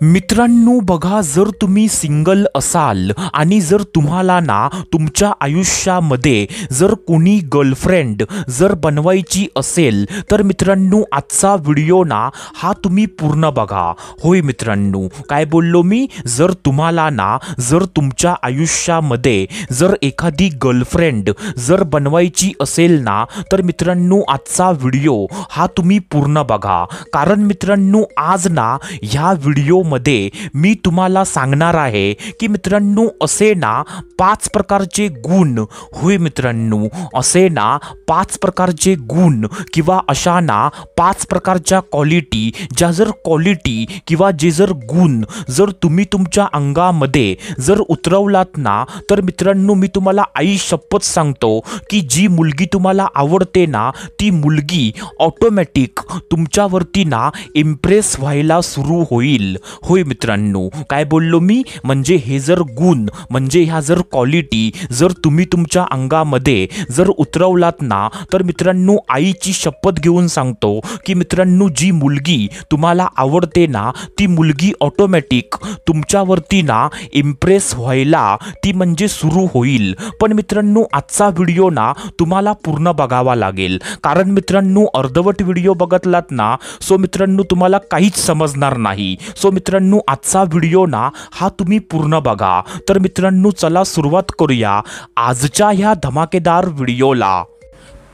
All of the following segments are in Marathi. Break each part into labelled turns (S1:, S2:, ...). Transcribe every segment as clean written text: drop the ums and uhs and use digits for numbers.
S1: मित्रांनो बघा, जर तुम्ही सिंगल असाल आणि जर तुम्हाला ना तुमच्या आयुष्यामध्ये जर कोणी गर्लफ्रेंड जर बनवायची असेल तर मित्रांनो आजचा व्हिडिओ ना हा तुम्ही पूर्ण बघा। होय मित्रांनो, काय बोललो मी, जर तुम्हाला ना जर तुमच्या आयुष्यामध्ये जर एखादी गर्लफ्रेंड जर बनवायची असेल ना तर मित्रांनो आजचा व्हिडिओ हा तुम्ही पूर्ण बघा। कारण मित्रांनो आज ना ह्या व्हिडिओ मध्ये मी तुम्हाला सांगणार आहे की मित्रांनो असे ना 5 प्रकारचे गुण, होय मित्रांनो असे ना 5 प्रकारचे गुण किंवा अशा ना 5 प्रकारच्या क्वालिटी, ज्या जर क्वालिटी किंवा जे जर गुण जर तुम्ही तुमच्या अंगामध्ये जर उतरवलात ना तर मित्रांनो मी तुम्हाला आई शपथ सांगतो की जी मुलगी तुम्हाला आवडते ना ती मुलगी ऑटोमॅटिक तुमच्यावरती ना इम्प्रेस व्हायला सुरू होईल। होय मित्रांनो, काय बोललो मी, म्हणजे हे जर गुण म्हणजे ह्या जर क्वालिटी जर तुम्ही तुमच्या अंगामध्ये जर उतरवलात ना तर मित्रांनो आईची शपथ घेऊन सांगतो की मित्रांनो जी मुलगी तुम्हाला आवडते ना ती मुलगी ऑटोमॅटिक तुमच्यावरती ना इम्प्रेस व्हायला ती म्हणजे सुरू होईल। पण मित्रांनो आजचा व्हिडिओ ना तुम्हाला पूर्ण बघावा लागेल, कारण मित्रांनो अर्धवट व्हिडिओ बघतलात ना सो मित्रांनो तुम्हाला काहीच समजणार नाही। सो मित्रांनो आजचा व्हिडिओ ना हा तुम्ही पूर्ण बघा। तर मित्रांनो चला सुरुवात करूया आजच्या ह्या धमाकेदार व्हिडिओला।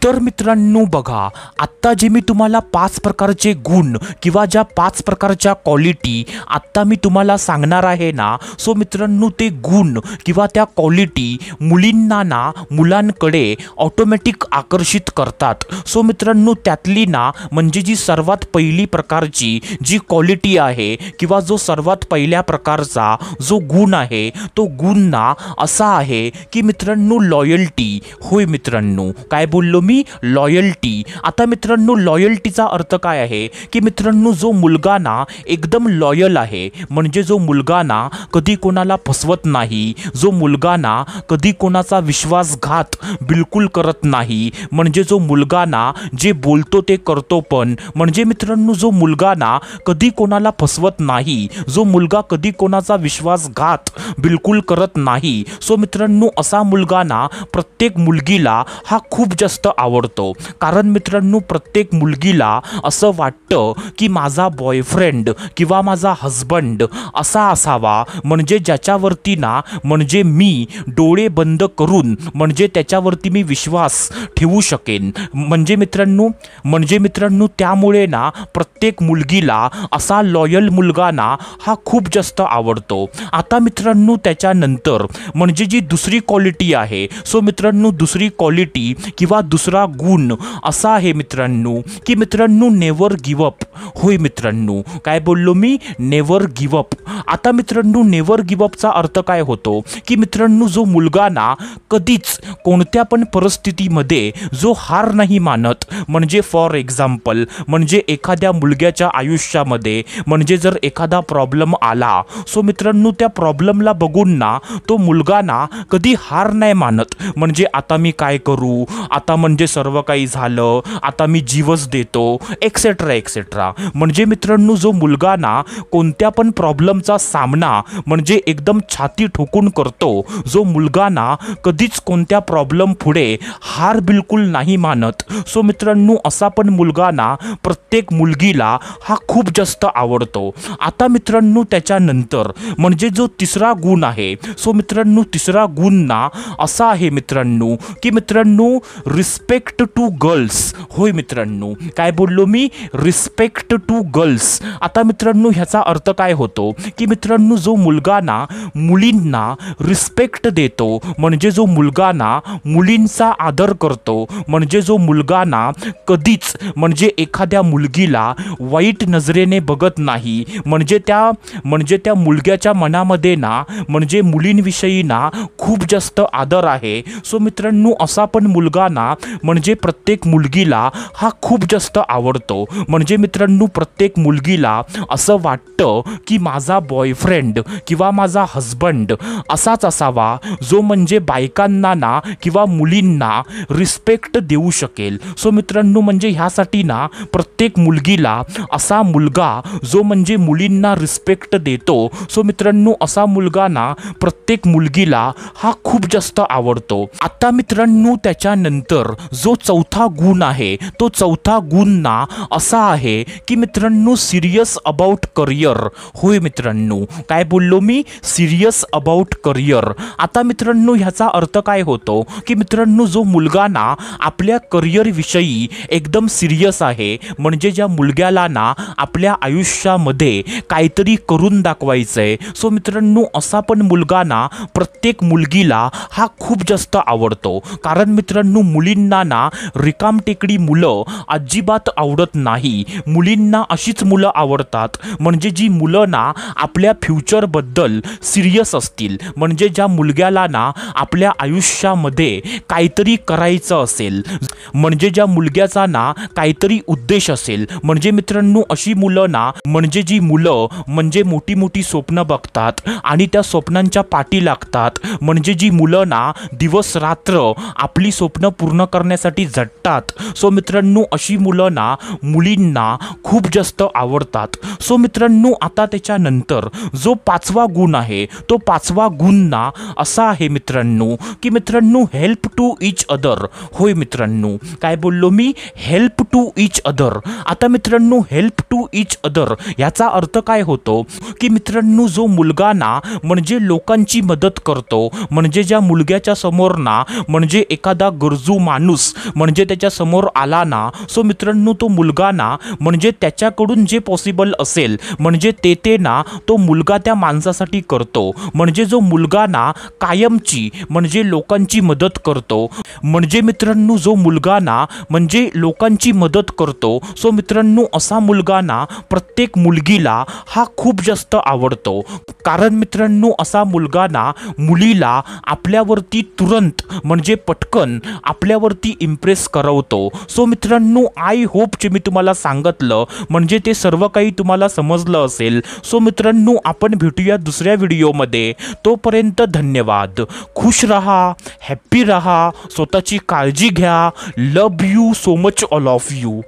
S1: तर मित्रांनो बघा, आत्ता जे मी तुम्हाला 5 प्रकारचे गुण किंवा ज्या 5 प्रकारच्या क्वालिटी आत्ता मी तुम्हाला सांगणार आहे ना सो मित्रांनो ते गुण किंवा त्या क्वालिटी मुलींना ना मुलांकडे ऑटोमॅटिक आकर्षित करतात। सो मित्रांनो त्यातली ना म्हणजे जी सर्वात पहिली प्रकारची जी क्वालिटी आहे किंवा जो सर्वात पहिल्या प्रकारचा जो गुण आहे तो गुण ना असा आहे की मित्रांनो लॉयल्टी। होय मित्रांनो, काय बोललो मी, लॉयल्टी। आता मित्रांनो लॉयल्टीचा अर्थ काय आहे की मित्रांनो जो मुलगा ना एकदम लॉयल आहे, म्हणजे जो मुलगा ना कधी कोणाला फसवत नाही, जो मुलगा ना कधी कोणाचा विश्वासघात बिलकुल करत नाही, म्हणजे जो मुलगा ना जे बोलतो ते करतो पण, म्हणजे मित्रांनो जो मुलगा ना कधी कोणाला फसवत नाही, जो मुलगा कधी कोणाचा विश्वासघात बिलकुल करत नाही। सो मित्रांनो असा मुलगा ना प्रत्येक मुलगीला हा खूप जास्त आवडतो। कारण मित्रांनो प्रत्येक मुलगीला असं वाटतं की माझा बॉयफ्रेंड किंवा माझा हजबंड असा असावा, म्हणजे ज्याच्यावरती ना म्हणजे मी डोळे बंद करून म्हणजे त्याच्यावरती मी विश्वास ठेवू शकेन। म्हणजे मित्रांनो त्यामुळे ना प्रत्येक मुलगीला असा लॉयल मुलगा ना हा खूप जास्त आवडतो। आता मित्रांनो त्याच्यानंतर म्हणजे जी दुसरी क्वालिटी आहे, सो मित्रांनो दुसरी क्वालिटी किंवा दुसरा गुण असा आहे मित्रांनो की मित्रांनो नेवर गिव अप। होय मित्रांनो, काय बोललो मी, नेवर गिव अप। आता मित्रांनो नेवर गिव अपचा अर्थ काय होतो की मित्रांनो जो मुलगा ना कधीच कोणत्या पण परिस्थितीमध्ये जो हार नाही मानत, म्हणजे फॉर एक्झाम्पल म्हणजे एखाद्या मुलग्याच्या आयुष्यामध्ये म्हणजे जर एखादा प्रॉब्लेम आला सो मित्रांनो त्या प्रॉब्लेमला बघून ना तो मुलगा ना कधी हार नाही मानत, म्हणजे आता मी काय करू, आता म्हणजे सर्व काही झालं, आता मी जीवच देतो एक्सेट्रा एक्सेट्रा। म्हणजे मित्रांनो जो मुलगा ना कोणत्या पण प्रॉब्लेमचा सामना म्हणजे एकदम छाती ठोकून करतो, जो मुलगा ना कधीच कोणत्या प्रॉब्लेम पुढे हार बिलकुल नाही मानत, सो मित्रांनो असा पण मुलगा ना प्रत्येक मुलगीला हा खूप जास्त आवडतो। आता मित्रांनो त्याच्यानंतर म्हणजे जो तिसरा गुण आहे, सो मित्रांनो तिसरा गुण ना असा आहे मित्रांनो की मित्रांनो रिस्पेक्ट टू गर्ल्स। होय मित्रांनो, काय बोललो मी, रिस्पेक्ट टू गर्ल्स। आता मित्रांनो ह्याचा अर्थ काय होतो की मित्रांनो जो मुलगा ना मुलींना रिस्पेक्ट देतो, म्हणजे जो मुलगा ना मुलींचा आदर करतो, म्हणजे जो मुलगा ना कधीच म्हणजे एखाद्या मुलगीला वाईट नजरेने बघत नाही, म्हणजे त्या मुलग्याच्या मनामध्ये ना म्हणजे मुलींविषयी ना खूप जास्त आदर आहे। सो मित्रांनो असा पण मुलगा ना म्हणजे प्रत्येक मुलगीला हा खूप जास्त आवडतो। म्हणजे मित्रांनो प्रत्येक मुलगीला असं वाटतं की माझा बॉयफ्रेंड किंवा माझा हजबंड असाच असावा जो म्हणजे बायकांना ना किंवा मुलींना रिस्पेक्ट देऊ शकेल। सो मित्रांनो म्हणजे ह्यासाठी ना प्रत्येक मुलगीला असा मुलगा जो म्हणजे मुलींना रिस्पेक्ट देतो, सो मित्रांनो असा मुलगा ना प्रत्येक मुलगीला हा खूप जास्त आवडतो। आता मित्रांनो त्याच्यानंतर जो चौथा गुण आहे तो चौथा गुण ना असा आहे की मित्रांनो सिरियस अबाउट करियर। होय मित्रांनो, काय बोललो मी? Serious about career. आता मित्रांनो ह्याचा अर्थ काय होतो की मित्रांनो जो मुलगा ना आपल्या करियर विषयी एकदम सिरियस आहे, म्हणजे ज्या मुलग्याला ना आपल्या आयुष्यामध्ये काहीतरी करून दाखवायचंय, सो मित्रांनो असा पण मुलगा ना प्रत्येक मुलगीला हा खूप जास्त आवडतो। कारण मित्रांनो मुलींना ना रिकामटेकडी मुलं अजिबात आवडत नाही। मुलींना अशीच मुलं आवडतात म्हणजे जी मुलं ना आपल्या फ्युचरबद्दल सिरियस असतील, म्हणजे ज्या मुलग्याला ना आपल्या आयुष्यामध्ये काहीतरी करायचं असेल, म्हणजे ज्या मुलग्याचा ना काहीतरी उद्देश असेल, म्हणजे मित्रांनो अशी मुलं ना म्हणजे जी मुलं म्हणजे मोठी मोठी स्वप्न बघतात आणि त्या स्वप्नांच्या पाठी लागतात, म्हणजे जी मुलं ना दिवस रात्र आपली स्वप्न पूर्ण करण्यासाठी झटतात, सो मित्रांनो अशी मुलं ना मुलींना खूप जास्त आवडतात। सो मित्रांनो आता त्याच्यानंतर जो पाचवा गुण आहे तो पाचवा गुण ना असा आहे मित्रांनो की मित्रांनो हेल्प टू इच अदर। होय मित्रांनो, काय बोललो मी? Help to each other. आता मित्रांनो हेल्प टू इच अदर याचा अर्थ काय होतो की मित्रांनो जो मुलगा ना म्हणजे लोकांची मदत करतो, म्हणजे ज्या मुलग्याच्या समोर ना म्हणजे एखादा गरजू माणूस म्हणजे त्याच्या समोर आला ना, सो मित्रांनो तो मुलगा ना म्हणजे त्याच्याकडून जे पॉसिबल असेल म्हणजे ते ना तो मुलगा त्या माणसासाठी करतो। म्हणजे जो मुलगा ना कायमची म्हणजे लोकांची मदत करतो, म्हणजे मित्रांनो जो मुलगा ना म्हणजे लोकांची मदत करतो, सो मित्रांनो असा मुलगा ना प्रत्येक मुलगीला हा खूप जास्त आवडतो। कारण मित्रांनो असा मुलगा ना मुलीला आपल्यावरती तुरंत म्हणजे पटकन आपल्यावरती इम्प्रेस करवतो। सो मित्रांनो आय होप जे मी तुम्हाला सांगितलं म्हणजे ते सर्व काही तुम्हाला समजलं असेल। सो मित्रांनो आपण भेटूया दुसऱ्या व्हिडिओमध्ये, तोपर्यंत धन्यवाद। खुश रहा, हॅप्पी रहा, स्वतःची काळजी घ्या। Love you so much all of you.